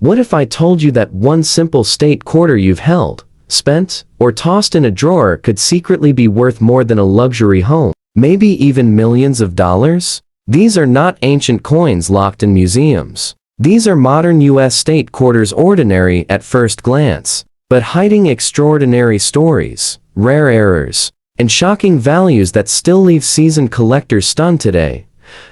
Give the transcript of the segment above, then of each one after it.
What if I told you that one simple state quarter you've held, spent, or tossed in a drawer could secretly be worth more than a luxury home, maybe even millions of dollars? These are not ancient coins locked in museums. These are modern U.S. state quarters, ordinary at first glance, but hiding extraordinary stories, rare errors, and shocking values that still leave seasoned collectors stunned today.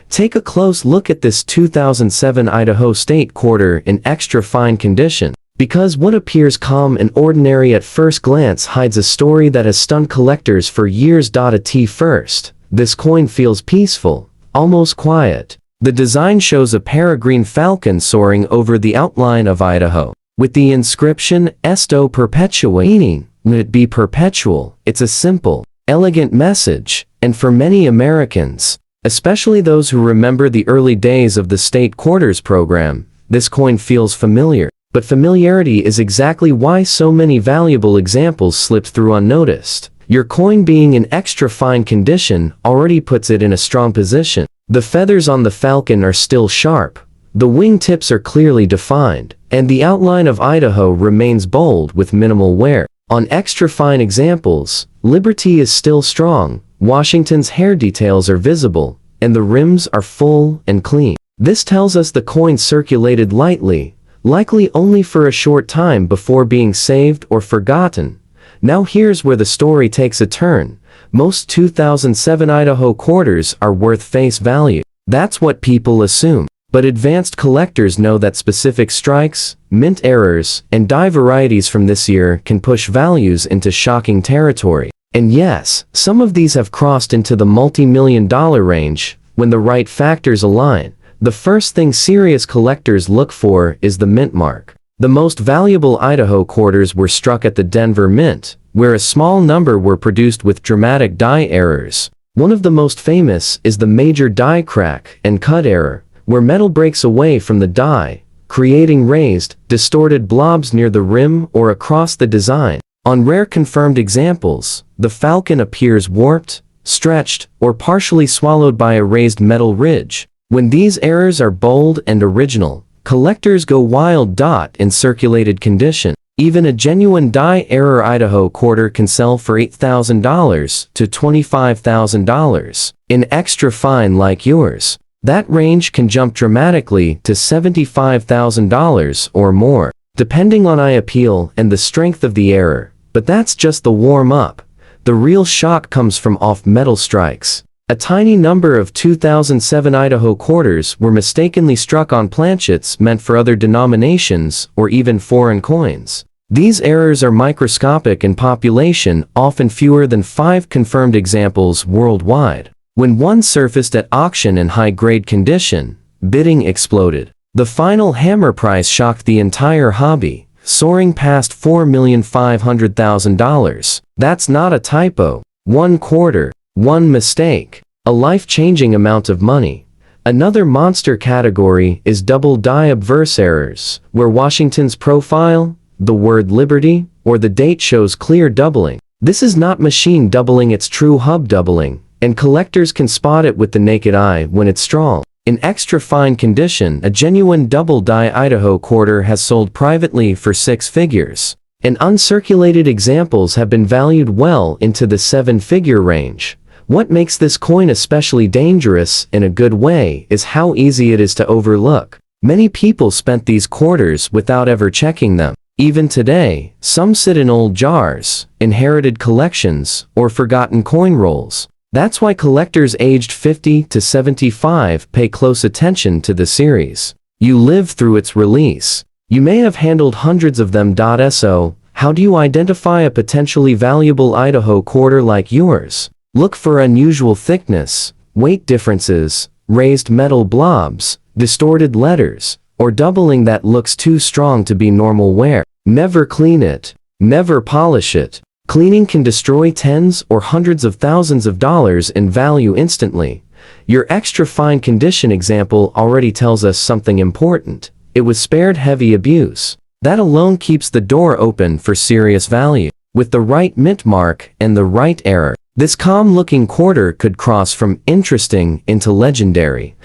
Take a close look at this 2007 Idaho state quarter in extra fine condition, because what appears calm and ordinary at first glance hides a story that has stunned collectors for years. At first, this coin feels peaceful, almost quiet. The design shows a peregrine falcon soaring over the outline of Idaho, with the inscription Esto Perpetua, meaning, "May it be perpetual." It's a simple, elegant message, and for many Americans, especially those who remember the early days of the state quarters program, this coin feels familiar. But familiarity is exactly why so many valuable examples slip through unnoticed. Your coin being in extra fine condition already puts it in a strong position. The feathers on the falcon are still sharp, the wing tips are clearly defined, and the outline of Idaho remains bold with minimal wear. On extra fine examples, Liberty is still strong, Washington's hair details are visible, and the rims are full and clean. This tells us the coin circulated lightly, likely only for a short time before being saved or forgotten. Now here's where the story takes a turn. Most 2007 Idaho quarters are worth face value. That's what people assume. But advanced collectors know that specific strikes, mint errors, and die varieties from this year can push values into shocking territory. And yes, some of these have crossed into the multi-million-dollar range. When the right factors align, the first thing serious collectors look for is the mint mark. The most valuable Idaho quarters were struck at the Denver Mint, where a small number were produced with dramatic die errors. One of the most famous is the major die crack and cut error, where metal breaks away from the die, creating raised, distorted blobs near the rim or across the design. On rare confirmed examples, the falcon appears warped, stretched, or partially swallowed by a raised metal ridge. When these errors are bold and original, collectors go wild. In circulated condition, even a genuine die error Idaho quarter can sell for $8,000 to $25,000. In extra fine like yours, that range can jump dramatically to $75,000 or more, depending on eye appeal and the strength of the error. But that's just the warm-up. The real shock comes from off-metal strikes. A tiny number of 2007 Idaho quarters were mistakenly struck on planchets meant for other denominations or even foreign coins. These errors are microscopic in population, often fewer than 5 confirmed examples worldwide. When one surfaced at auction in high-grade condition, bidding exploded. The final hammer price shocked the entire hobby, soaring past $4,500,000. That's not a typo. One quarter, one mistake, a life-changing amount of money. Another monster category is double die obverse errors, where Washington's profile, the word Liberty, or the date shows clear doubling. This is not machine doubling, it's true hub doubling, and collectors can spot it with the naked eye when it's strong. In extra fine condition, a genuine double die Idaho quarter has sold privately for 6 figures, and uncirculated examples have been valued well into the 7-figure range. What makes this coin especially dangerous, in a good way, is how easy it is to overlook. Many people spent these quarters without ever checking them. Even today, some sit in old jars, inherited collections, or forgotten coin rolls. That's why collectors aged 50 to 75 pay close attention to the series. You live through its release. You may have handled hundreds of them. So, how do you identify a potentially valuable Idaho quarter like yours? Look for unusual thickness, weight differences, raised metal blobs, distorted letters, or doubling that looks too strong to be normal wear. Never clean it. Never polish it. Cleaning can destroy tens or hundreds of thousands of dollars in value instantly. Your extra fine condition example already tells us something important. It was spared heavy abuse. That alone keeps the door open for serious value. With the right mint mark and the right error, this calm-looking quarter could cross from interesting into legendary.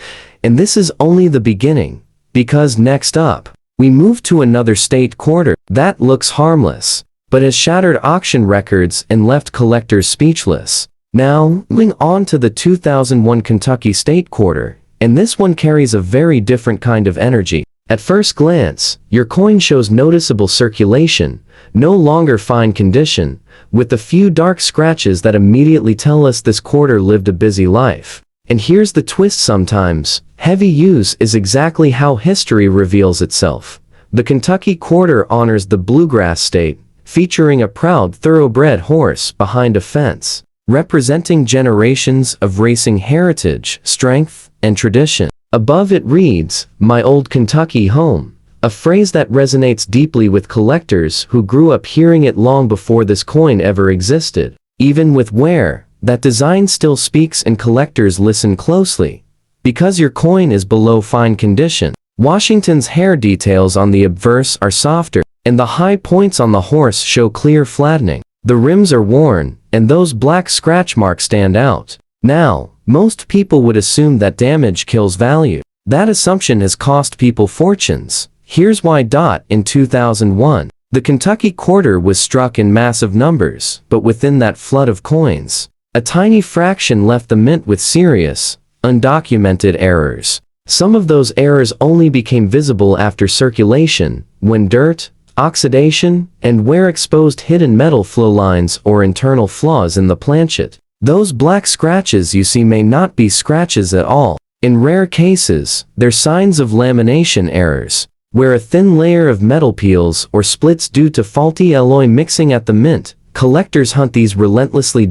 And this is only the beginning. Because next up, We move to another state quarter that looks harmless, but has shattered auction records and left collectors speechless. Now, moving on to the 2001 Kentucky state quarter, and this one carries a very different kind of energy. At first glance, your coin shows noticeable circulation, no longer fine condition, with a few dark scratches that immediately tell us this quarter lived a busy life. And here's the twist: sometimes, heavy use is exactly how history reveals itself. The Kentucky quarter honors the bluegrass state, featuring a proud thoroughbred horse behind a fence, representing generations of racing heritage, strength, and tradition. Above it reads, "My old Kentucky home," a phrase that resonates deeply with collectors who grew up hearing it long before this coin ever existed. Even with wear, that design still speaks and collectors listen closely. Because your coin is below fine condition, Washington's hair details on the obverse are softer, and the high points on the horse show clear flattening. The rims are worn, and those black scratch marks stand out. Now, most people would assume that damage kills value. That assumption has cost people fortunes. Here's why. In 2001, the Kentucky quarter was struck in massive numbers, but within that flood of coins, a tiny fraction left the mint with serious, undocumented errors. Some of those errors only became visible after circulation, when dirt, oxidation, and wear exposed hidden metal flow lines or internal flaws in the planchet. Those black scratches you see may not be scratches at all. In rare cases, they're signs of lamination errors, where a thin layer of metal peels or splits due to faulty alloy mixing at the mint. Collectors hunt these relentlessly.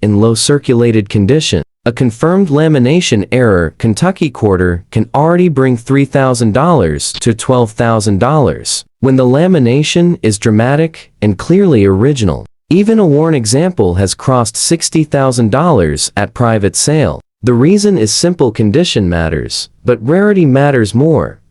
In low circulated condition, a confirmed lamination error Kentucky quarter can already bring $3,000 to $12,000. When the lamination is dramatic and clearly original, even a worn example has crossed $60,000 at private sale. The reason is simple: condition matters, but rarity matters more.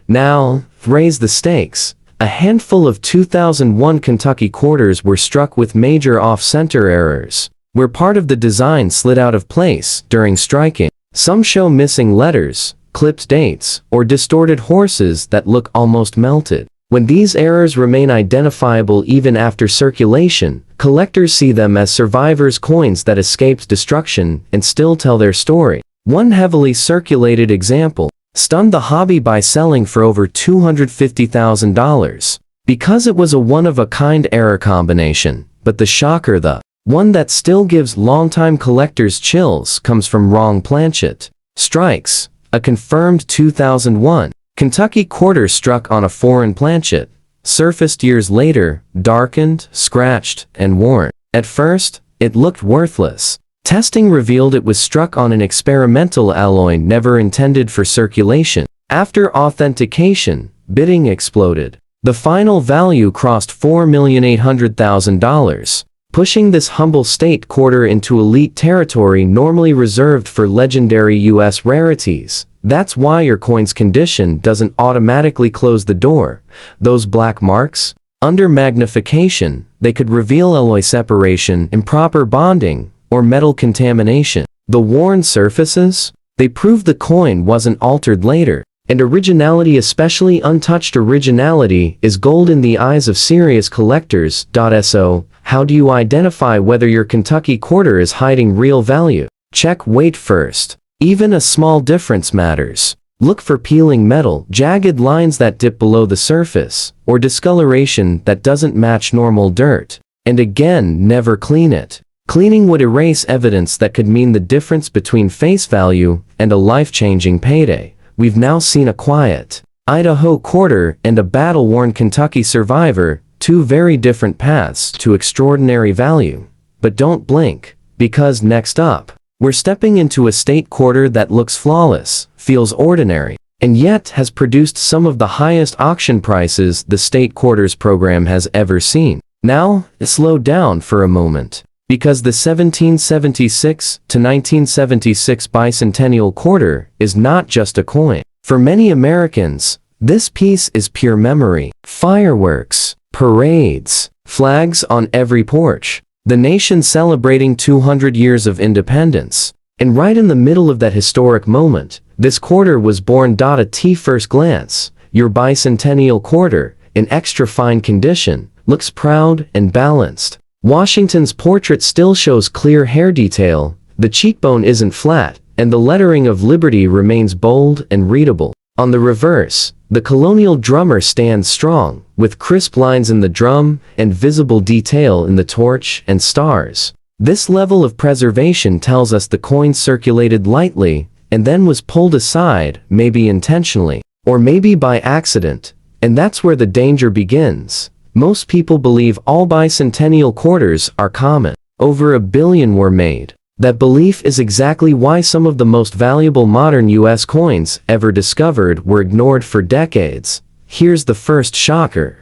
Now, raise the stakes. A handful of 2001 Kentucky quarters were struck with major off-center errors, where part of the design slid out of place during striking. Some show missing letters, clipped dates, or distorted horses that look almost melted. When these errors remain identifiable even after circulation, collectors see them as survivors' coins that escaped destruction and still tell their story. One heavily circulated example stunned the hobby by selling for over $250,000. Because it was a one-of-a-kind error combination, but the shocker, the one that still gives longtime collectors chills, comes from wrong planchet strikes. A confirmed 2001 Kentucky quarter struck on a foreign planchet, surfaced years later, darkened, scratched, and worn. At first, it looked worthless. Testing revealed it was struck on an experimental alloy never intended for circulation. After authentication, bidding exploded. The final value crossed $4,800,000, pushing this humble state quarter into elite territory normally reserved for legendary U.S. rarities. That's why your coin's condition doesn't automatically close the door. Those black marks, under magnification, they could reveal alloy separation, improper bonding, or metal contamination. The worn surfaces, they prove the coin wasn't altered later. And originality, especially untouched originality, is gold in the eyes of serious collectors. So, how do you identify whether your Kentucky quarter is hiding real value? Check weight first. Even a small difference matters. Look for peeling metal, jagged lines that dip below the surface, or discoloration that doesn't match normal dirt. And again, never clean it. Cleaning would erase evidence that could mean the difference between face value and a life-changing payday. We've now seen a quiet Idaho quarter and a battle-worn Kentucky survivor, two very different paths to extraordinary value. But don't blink, because next up, we're stepping into a state quarter that looks flawless, feels ordinary, and yet has produced some of the highest auction prices the state quarters program has ever seen. Now, slow down for a moment. Because the 1776 to 1976 Bicentennial quarter is not just a coin. For many Americans, this piece is pure memory. Fireworks, parades, flags on every porch. The nation celebrating 200 years of independence. And right in the middle of that historic moment, this quarter was born. At first glance, your bicentennial quarter, in extra fine condition, looks proud and balanced. Washington's portrait still shows clear hair detail, the cheekbone isn't flat, and the lettering of Liberty remains bold and readable. On the reverse, the colonial drummer stands strong, with crisp lines in the drum and visible detail in the torch and stars. This level of preservation tells us the coin circulated lightly and then was pulled aside, maybe intentionally, or maybe by accident. And that's where the danger begins. Most people believe all bicentennial quarters are common. Over 1 billion were made. That belief is exactly why some of the most valuable modern US coins ever discovered were ignored for decades. Here's the first shocker.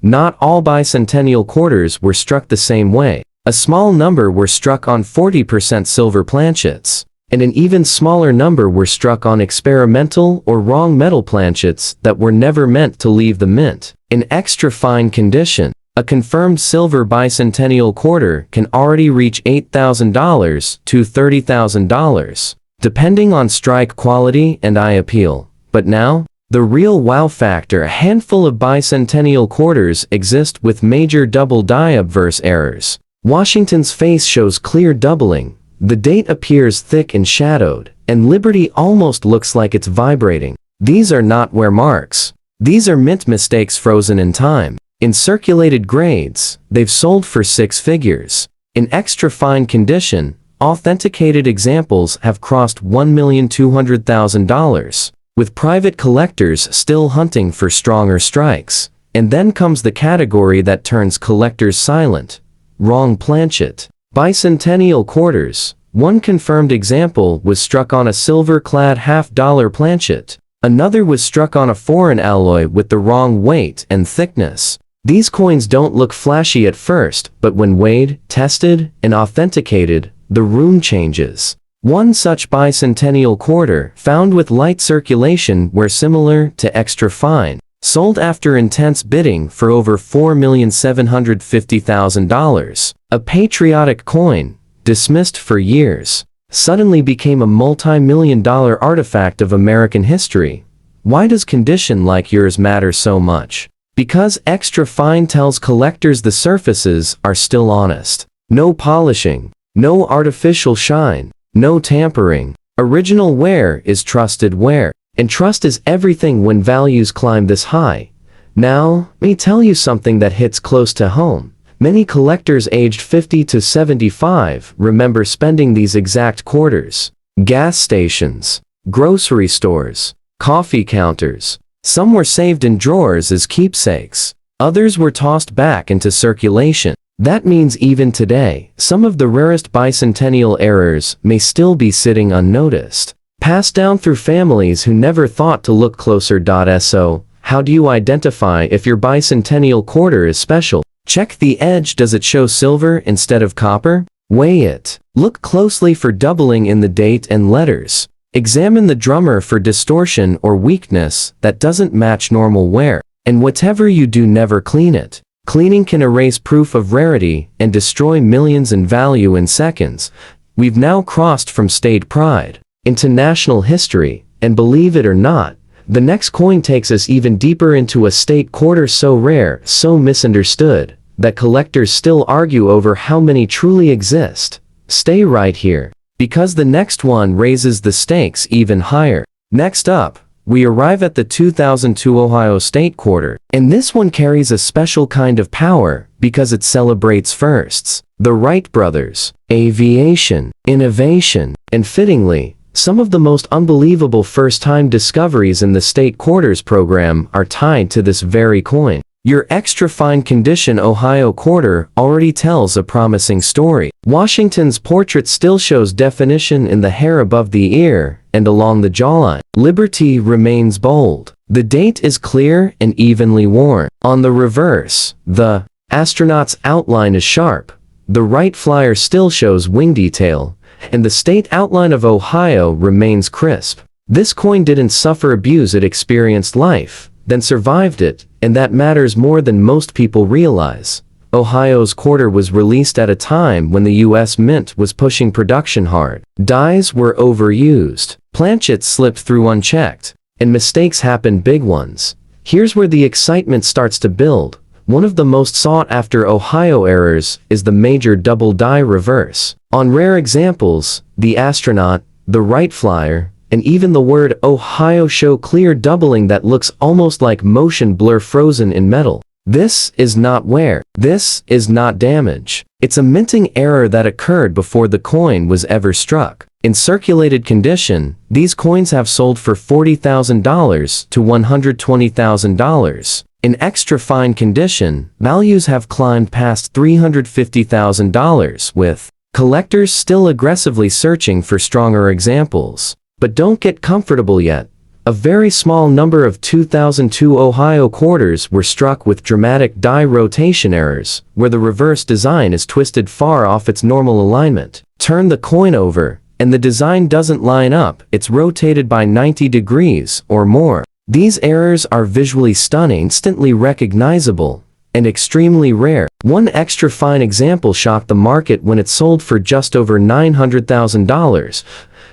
Not all bicentennial quarters were struck the same way. A small number were struck on 40% silver planchets, and an even smaller number were struck on experimental or wrong metal planchets that were never meant to leave the mint. In extra fine condition, a confirmed silver bicentennial quarter can already reach $8,000 to $30,000, depending on strike quality and eye appeal. But now, the real wow factor: a handful of bicentennial quarters exist with major double die obverse errors. Washington's face shows clear doubling, the date appears thick and shadowed, and Liberty almost looks like it's vibrating. These are not wear marks. These are mint mistakes frozen in time. In circulated grades, they've sold for 6 figures. In extra fine condition, authenticated examples have crossed $1,200,000, with private collectors still hunting for stronger strikes. And then comes the category that turns collectors silent: wrong planchet. Bicentennial quarters. One confirmed example was struck on a silver-clad $half-dollar planchet. Another was struck on a foreign alloy with the wrong weight and thickness. These coins don't look flashy at first, but when weighed, tested, and authenticated, the room changes. One such bicentennial quarter, found with light circulation, were similar to extra fine, sold after intense bidding for over $4,750,000. A patriotic coin, dismissed for years, suddenly became a multi-million-dollar artifact of American history. Why does condition like yours matter so much? Because extra fine tells collectors the surfaces are still honest. No polishing, no artificial shine, no tampering. Original wear is trusted wear, and trust is everything when values climb this high. Now, let me tell you something that hits close to home. Many collectors aged 50 to 75 remember spending these exact quarters. Gas stations, grocery stores, coffee counters. Some were saved in drawers as keepsakes. Others were tossed back into circulation. That means even today, some of the rarest bicentennial errors may still be sitting unnoticed, passed down through families who never thought to look closer. So, how do you identify if your bicentennial quarter is special? Check the edge. Does it show silver instead of copper? Weigh it. Look closely for doubling in the date and letters. Examine the drummer for distortion or weakness that doesn't match normal wear. And whatever you do, never clean it. Cleaning can erase proof of rarity and destroy millions in value in seconds. We've now crossed from state pride into national history, and believe it or not, the next coin takes us even deeper into a state quarter so rare, so misunderstood, that collectors still argue over how many truly exist. Stay right here, because the next one raises the stakes even higher. Next up, we arrive at the 2002 Ohio State Quarter, and this one carries a special kind of power because it celebrates firsts. The Wright brothers, aviation, innovation, and fittingly, some of the most unbelievable first-time discoveries in the state quarters program are tied to this very coin. Your extra fine condition Ohio quarter already tells a promising story. Washington's portrait still shows definition in the hair above the ear and along the jawline. Liberty remains bold. The date is clear and evenly worn. On the reverse, the astronaut's outline is sharp. The Wright flyer still shows wing detail, and the state outline of Ohio remains crisp. This coin didn't suffer abuse, it experienced life, then survived it, and that matters more than most people realize. Ohio's quarter was released at a time when the US Mint was pushing production hard. Dies were overused, planchets slipped through unchecked, and mistakes happened, big ones. Here's where the excitement starts to build. One of the most sought-after Ohio errors is the major double-die reverse. On rare examples, the astronaut, the Wright Flyer, and even the word Ohio show clear doubling that looks almost like motion blur frozen in metal. This is not wear. This is not damage. It's a minting error that occurred before the coin was ever struck. In circulated condition, these coins have sold for $40,000 to $120,000. In extra fine condition, values have climbed past $350,000, with collectors still aggressively searching for stronger examples. But don't get comfortable yet. A very small number of 2002 Ohio quarters were struck with dramatic die rotation errors, where the reverse design is twisted far off its normal alignment. Turn the coin over, and the design doesn't line up, it's rotated by 90 degrees or more. These errors are visually stunning, instantly recognizable, and extremely rare. One extra fine example shocked the market when it sold for just over $900,000,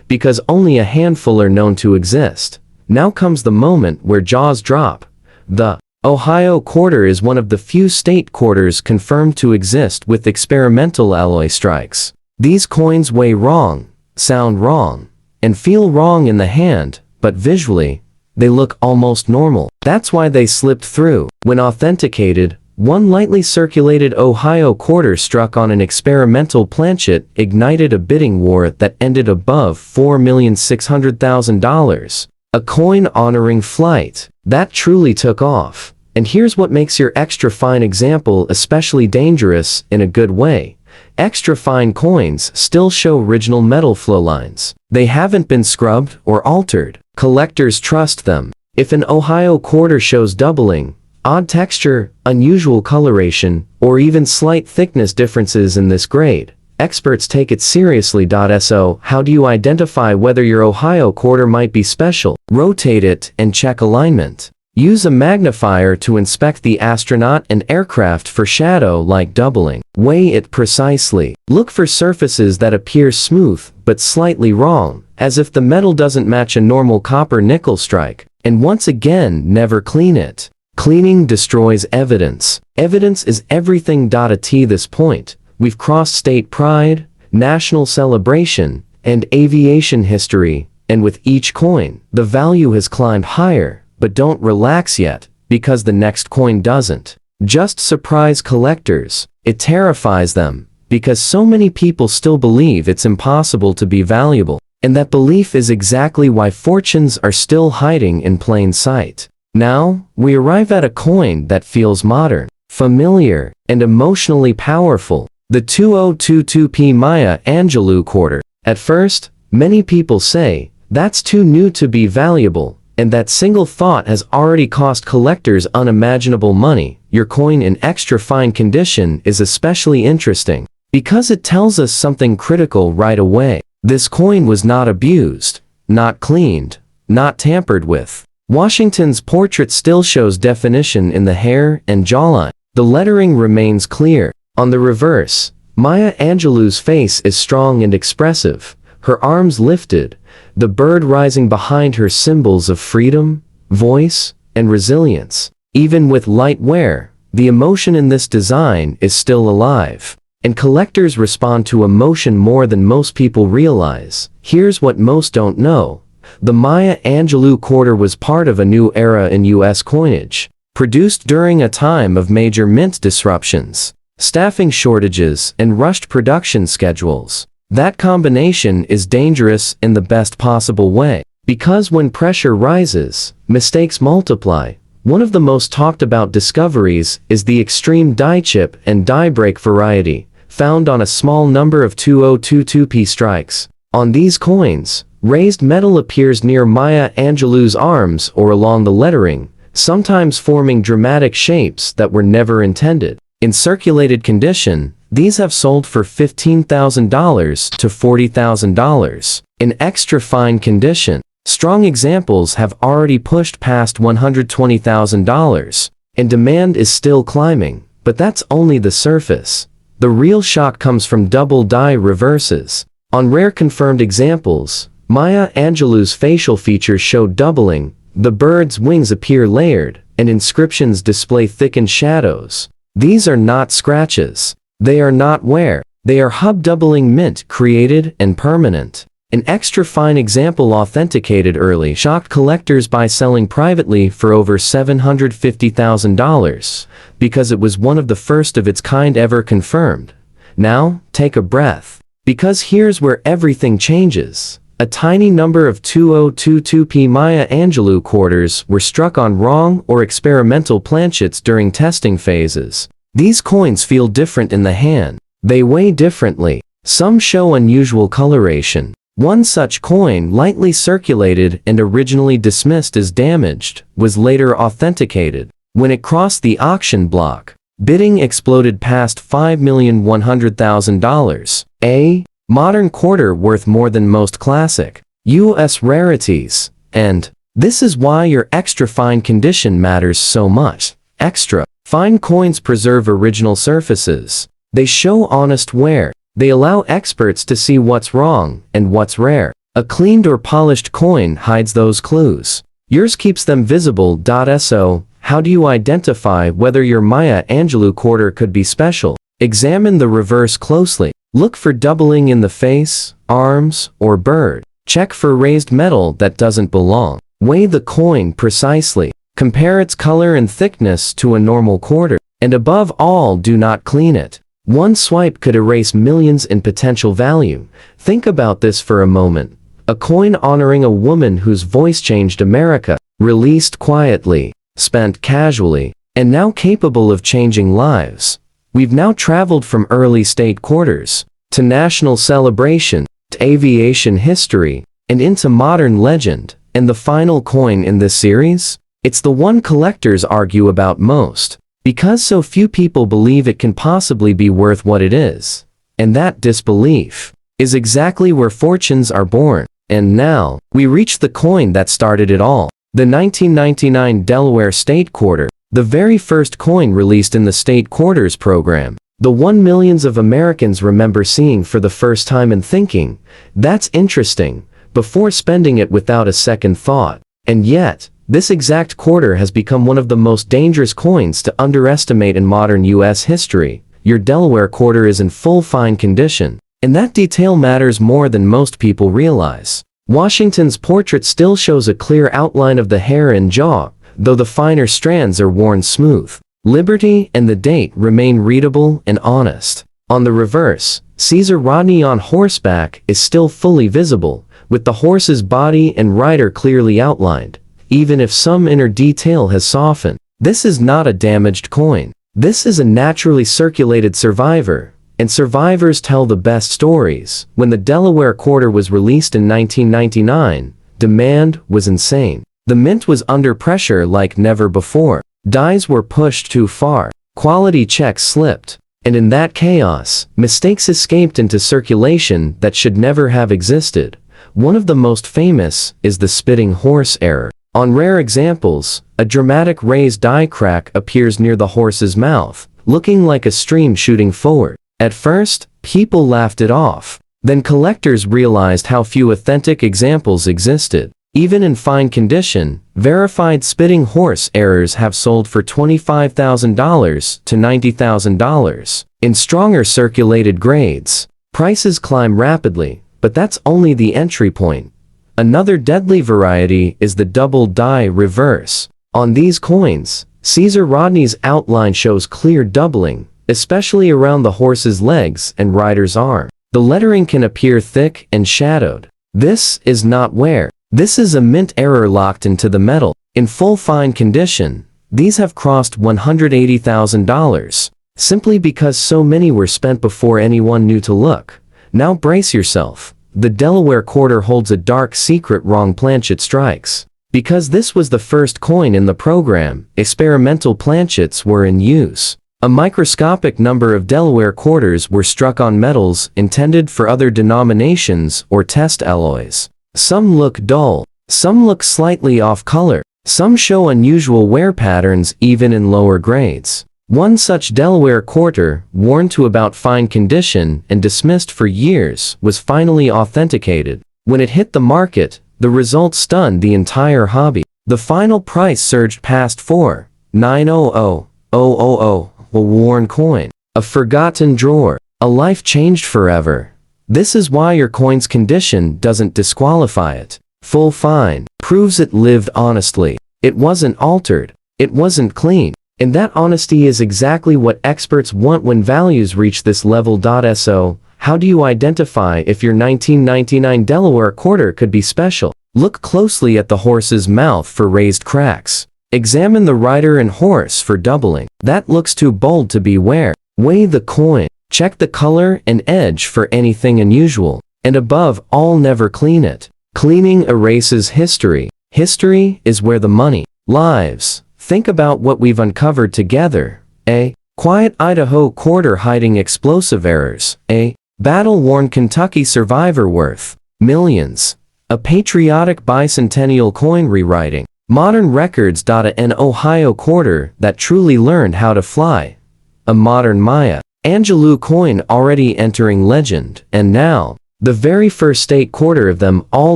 because only a handful are known to exist. Now comes the moment where jaws drop. The Ohio quarter is one of the few state quarters confirmed to exist with experimental alloy strikes. These coins weigh wrong, sound wrong, and feel wrong in the hand, but visually, they look almost normal. That's why they slipped through. When authenticated, one lightly circulated Ohio quarter struck on an experimental planchet ignited a bidding war that ended above $4,600,000. A coin honoring flight. That truly took off. And here's what makes your extra fine example especially dangerous in a good way. Extra fine coins still show original metal flow lines. They haven't been scrubbed or altered. Collectors trust them. If an Ohio quarter shows doubling, odd texture, unusual coloration, or even slight thickness differences in this grade, experts take it seriously. So, how do you identify whether your Ohio quarter might be special? Rotate it and check alignment. Use a magnifier to inspect the astronaut and aircraft for shadow-like doubling. Weigh it precisely. Look for surfaces that appear smooth but slightly wrong, as if the metal doesn't match a normal copper-nickel strike. And once again, never clean it. Cleaning destroys evidence. Evidence is everything. At this point, we've crossed state pride, national celebration, and aviation history, and with each coin, the value has climbed higher. But don't relax yet, because the next coin doesn't just surprise collectors, it terrifies them, because so many people still believe it's impossible to be valuable. And that belief is exactly why fortunes are still hiding in plain sight. Now, we arrive at a coin that feels modern, familiar, and emotionally powerful. The 2022p Maya Angelou quarter. At first, many people say, that's too new to be valuable, and that single thought has already cost collectors unimaginable money. Your coin in extra fine condition is especially interesting, because it tells us something critical right away. This coin was not abused, not cleaned, not tampered with. Washington's portrait still shows definition in the hair and jawline. The lettering remains clear. On the reverse, Maya Angelou's face is strong and expressive, her arms lifted, the bird rising behind her symbols of freedom, voice, and resilience. Even with light wear, the emotion in this design is still alive. And collectors respond to emotion more than most people realize. Here's what most don't know. The Maya Angelou quarter was part of a new era in U.S. coinage, produced during a time of major mint disruptions, staffing shortages, and rushed production schedules. That combination is dangerous in the best possible way, because when pressure rises, mistakes multiply. One of the most talked about discoveries is the extreme die chip and die break variety, found on a small number of 2022p strikes. On these coins, raised metal appears near Maya Angelou's arms or along the lettering, sometimes forming dramatic shapes that were never intended. In circulated condition, these have sold for $15,000 to $40,000. In extra fine condition, strong examples have already pushed past $120,000, and demand is still climbing, but that's only the surface. The real shock comes from double die reverses. On rare confirmed examples, Maya Angelou's facial features show doubling, the bird's wings appear layered, and inscriptions display thickened shadows. These are not scratches. They are not wear. They are hub-doubling mint created and permanent. An extra fine example authenticated early shocked collectors by selling privately for over $750,000 because it was one of the first of its kind ever confirmed. Now, take a breath. Because here's where everything changes. A tiny number of 2022p Maya Angelou quarters were struck on wrong or experimental planchets during testing phases. These coins feel different in the hand. They weigh differently. Some show unusual coloration. One such coin, lightly circulated and originally dismissed as damaged, was later authenticated. When it crossed the auction block, bidding exploded past $5,100,000. A modern quarter worth more than most classic U.S. rarities. And this is why your extra fine condition matters so much. Extra fine coins preserve original surfaces. They show honest wear. They allow experts to see what's wrong and what's rare. A cleaned or polished coin hides those clues. Yours keeps them visible. So, how do you identify whether your Maya Angelou quarter could be special? Examine the reverse closely. Look for doubling in the face, arms, or bird. Check for raised metal that doesn't belong. Weigh the coin precisely. Compare its color and thickness to a normal quarter. And above all, do not clean it. One swipe could erase millions in potential value. Think about this for a moment. A coin honoring a woman whose voice changed America, released quietly, spent casually, and now capable of changing lives. We've now traveled from early state quarters, to national celebration, to aviation history, and into modern legend. And the final coin in this series? It's the one collectors argue about most. Because so few people believe it can possibly be worth what it is. And that disbelief is exactly where fortunes are born. And now, we reach the coin that started it all. The 1999 Delaware State Quarter, the very first coin released in the State Quarters program. The one millions of Americans remember seeing for the first time and thinking, that's interesting, before spending it without a second thought. And yet, this exact quarter has become one of the most dangerous coins to underestimate in modern U.S. history. Your Delaware quarter is in full fine condition. And that detail matters more than most people realize. Washington's portrait still shows a clear outline of the hair and jaw, though the finer strands are worn smooth. Liberty and the date remain readable and honest. On the reverse, Caesar Rodney on horseback is still fully visible, with the horse's body and rider clearly outlined, even if some inner detail has softened. This is not a damaged coin. This is a naturally circulated survivor, and survivors tell the best stories. When the Delaware quarter was released in 1999, demand was insane. The mint was under pressure like never before. Dies were pushed too far. Quality checks slipped. And in that chaos, mistakes escaped into circulation that should never have existed. One of the most famous is the spitting horse error. On rare examples, a dramatic raised die crack appears near the horse's mouth, looking like a stream shooting forward. At first, people laughed it off. Then collectors realized how few authentic examples existed. Even in fine condition, verified spitting horse errors have sold for $25,000 to $90,000. In stronger circulated grades, prices climb rapidly, but that's only the entry point. Another deadly variety is the double die reverse. On these coins, Caesar Rodney's outline shows clear doubling, especially around the horse's legs and rider's arm. The lettering can appear thick and shadowed. This is not wear. This is a mint error locked into the metal. In full fine condition, these have crossed $180,000, simply because so many were spent before anyone knew to look. Now brace yourself. The Delaware quarter holds a dark secret. Wrong planchet strikes. Because this was the first coin in the program, experimental planchets were in use. A microscopic number of Delaware quarters were struck on metals intended for other denominations or test alloys. Some look dull, some look slightly off color, some show unusual wear patterns even in lower grades. One such Delaware quarter, worn to about fine condition and dismissed for years, was finally authenticated. When it hit the market, the result stunned the entire hobby. The final price surged past 4,900,000, a worn coin, a forgotten drawer, a life changed forever. This is why your coin's condition doesn't disqualify it. Full fine proves it lived honestly. It wasn't altered. It wasn't clean. And that honesty is exactly what experts want when values reach this level. So, how do you identify if your 1999 Delaware quarter could be special? Look closely at the horse's mouth for raised cracks. Examine the rider and horse for doubling. That looks too bold to beware. Weigh the coin. Check the color and edge for anything unusual. And above all, never clean it. Cleaning erases history. History is where the money lives. Think about what we've uncovered together. A quiet Idaho quarter hiding explosive errors. A battle-worn Kentucky survivor worth millions. A patriotic bicentennial coin rewriting modern records. An Ohio quarter that truly learned how to fly. A modern Maya Angelou coin already entering legend. And now, the very first state quarter of them all,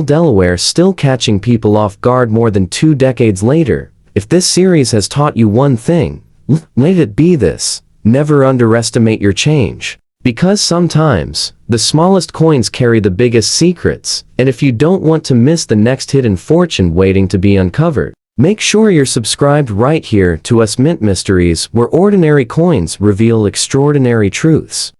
Delaware, still catching people off guard more than 2 decades later. If this series has taught you one thing, let it be this: never underestimate your change. Because sometimes, the smallest coins carry the biggest secrets, and if you don't want to miss the next hidden fortune waiting to be uncovered, make sure you're subscribed right here to Us Mint Mysteries, where ordinary coins reveal extraordinary truths.